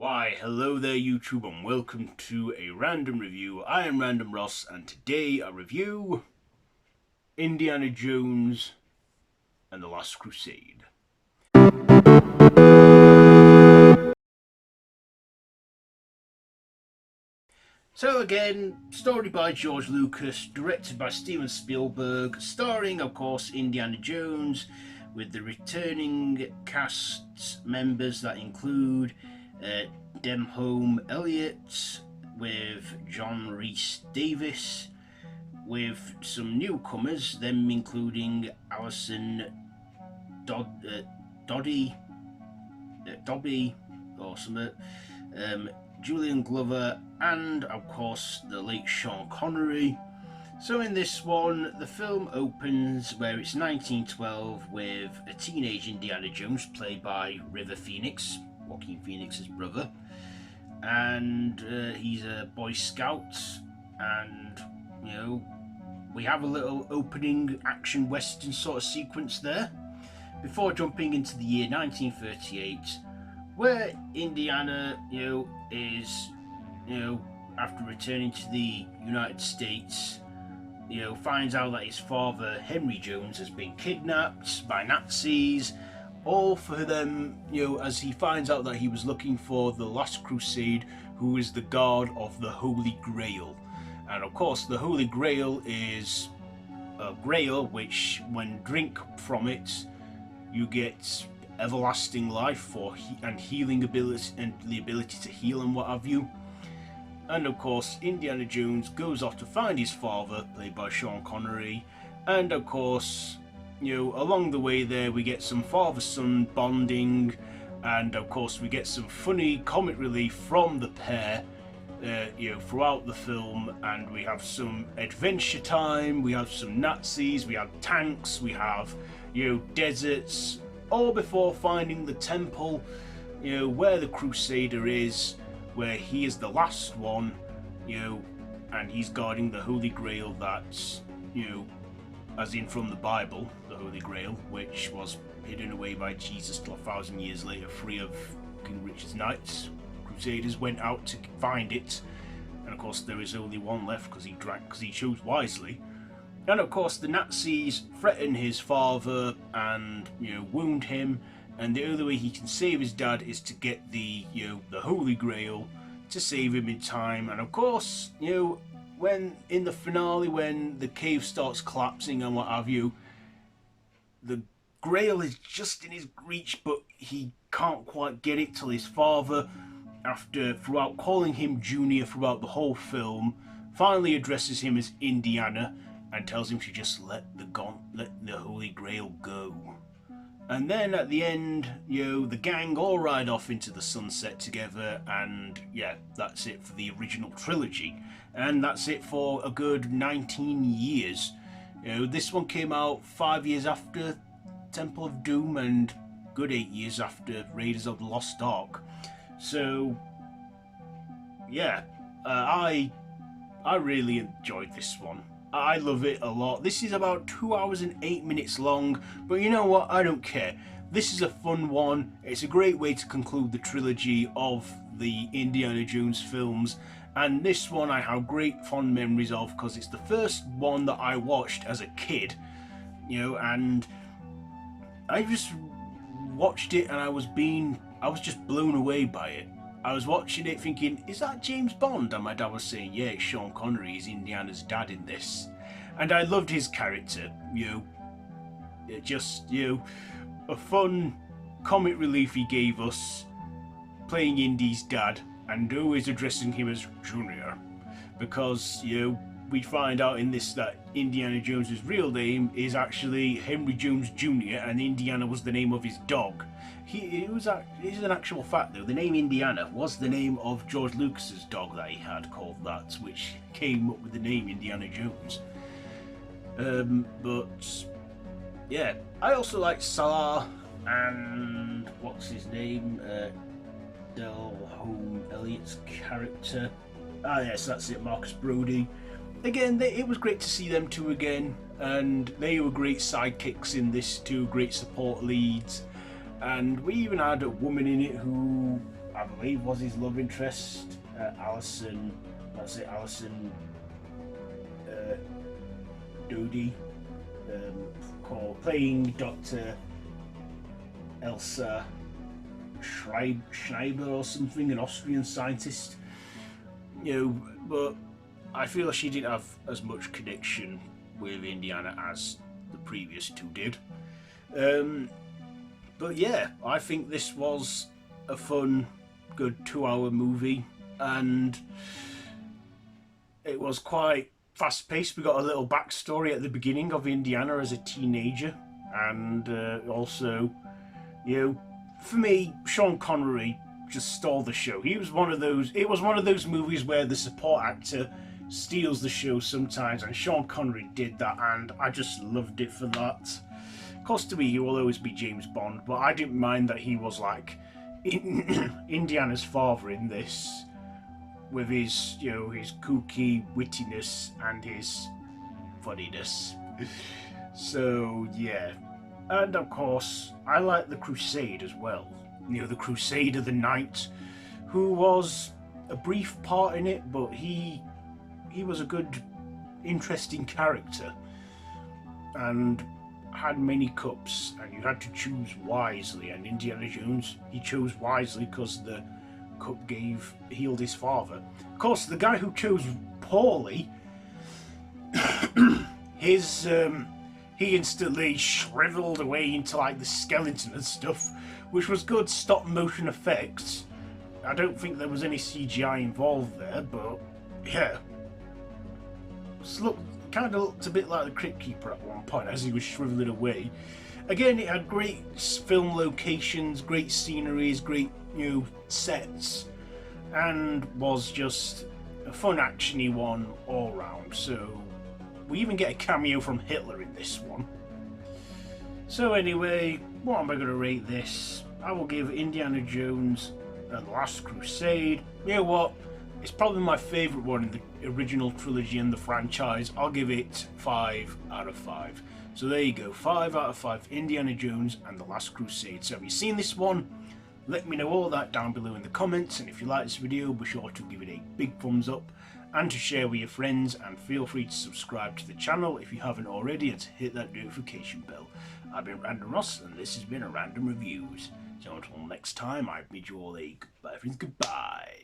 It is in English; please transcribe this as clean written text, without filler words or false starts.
Why, hello there YouTube and welcome to a random review. I am Random Ross and today I review Indiana Jones and the Last Crusade. So again, story by George Lucas, directed by Steven Spielberg, starring of course Indiana Jones, with the returning cast members that include Denholm, Elliot, with John Rhys-Davies, with some newcomers, them including Alison Doody, Dobby or something, Julian Glover, and of course the late Sean Connery. So in this one, the film opens where it's 1912 with a teenage Indiana Jones played by River Phoenix, Joaquin Phoenix's brother, and he's a Boy Scout, and we have a little opening action western sort of sequence there before jumping into the year 1938, where Indiana is after returning to the United States, finds out that his father Henry Jones has been kidnapped by Nazis, all for them, as he finds out that he was looking for the Last Crusade, who is the guard of the Holy Grail. And of course the Holy Grail is a grail which, when drink from it, you get everlasting life and healing ability, and the ability to heal and what have you. And of course Indiana Jones goes off to find his father, played by Sean Connery, and of course along the way there we get some father-son bonding, and of course we get some funny comic relief from the pair throughout the film, and we have some adventure time, we have some Nazis, we have tanks, we have deserts, all before finding the temple where the Crusader is, where he is the last one, and he's guarding the Holy Grail that's as in from the Bible, the Holy Grail, which was hidden away by Jesus till 1,000 years later, free of King Richard's knights. Crusaders went out to find it, and of course there is only one left because he chose wisely. And of course the Nazis threaten his father and wound him, and the only way he can save his dad is to get the the Holy Grail to save him in time. And of course when in the finale, when the cave starts collapsing and what have you, the Grail is just in his reach, but he can't quite get it till his father, throughout calling him Junior throughout the whole film, finally addresses him as Indiana and tells him to just let the Holy Grail go. And then at the end, the gang all ride off into the sunset together, and yeah, that's it for the original trilogy. And that's it for a good 19 years. This one came out 5 years after Temple of Doom and good 8 years after Raiders of the Lost Ark. So yeah, I really enjoyed this one. I love it a lot. This is about 2 hours and 8 minutes long, but you know what? I don't care. This is a fun one. It's a great way to conclude the trilogy of the Indiana Jones films, and this one I have great fond memories of because it's the first one that I watched as a kid, and I just watched it and I was just blown away by it. I was watching it thinking, is that James Bond? And my dad was saying, yeah, it's Sean Connery, he's Indiana's dad in this. And I loved his character, it just, a fun comic relief he gave us, playing Indy's dad, and always addressing him as Junior. Because, we find out in this that Indiana Jones's real name is actually Henry Jones Jr., and Indiana was the name of his dog. It is an actual fact though, the name Indiana was the name of George Lucas's dog that he had called that, which came up with the name Indiana Jones. But yeah, I also like Salah and what's his name, Denholm, Elliot's character. Yes, that's it, Marcus Brody. Again, it was great to see them two again, and they were great sidekicks in this too, great support leads. And we even had a woman in it who I've believe was his love interest, Alison. That's it, Alison Doody, playing Dr. Elsa Schreiber or something, an Austrian scientist. But I feel she didn't have as much connection with Indiana as the previous two did. But yeah, I think this was a fun, good 2-hour movie, and it was quite fast-paced. We got a little backstory at the beginning of Indiana as a teenager, and also, for me, Sean Connery just stole the show. He was one of those. It was one of those movies where the support actor steals the show sometimes, and Sean Connery did that, and I just loved it for that. Of course, to me, he will always be James Bond, but I didn't mind that he was like Indiana's father in this, with his, his kooky wittiness and his funniness. So yeah, and of course, I like the Crusade as well. The Crusader, the knight, who was a brief part in it, but he was a good, interesting character, and had many cups, and you had to choose wisely. And Indiana Jones, he chose wisely because the cup healed his father. Of course, the guy who chose poorly, he instantly shriveled away into like the skeleton and stuff, which was good stop motion effects. I don't think there was any CGI involved there, but yeah, kind of looked a bit like the Crypt Keeper at one point as he was shriveling away. Again, it had great film locations, great sceneries, great sets, and was just a fun actiony one all round. So we even get a cameo from Hitler in this one. So anyway, what am I going to rate this? I will give Indiana Jones and the Last Crusade. You know what? It's probably my favourite one in the original trilogy and the franchise. I'll give it 5 out of 5. So there you go, 5 out of 5, Indiana Jones and the Last Crusade. So have you seen this one? Let me know all that down below in the comments, and if you like this video, be sure to give it a big thumbs up and to share with your friends, and feel free to subscribe to the channel if you haven't already, and to hit that notification bell. I've been Random Ross, and this has been a Random Reviews. So until next time, I bid you all a goodbye.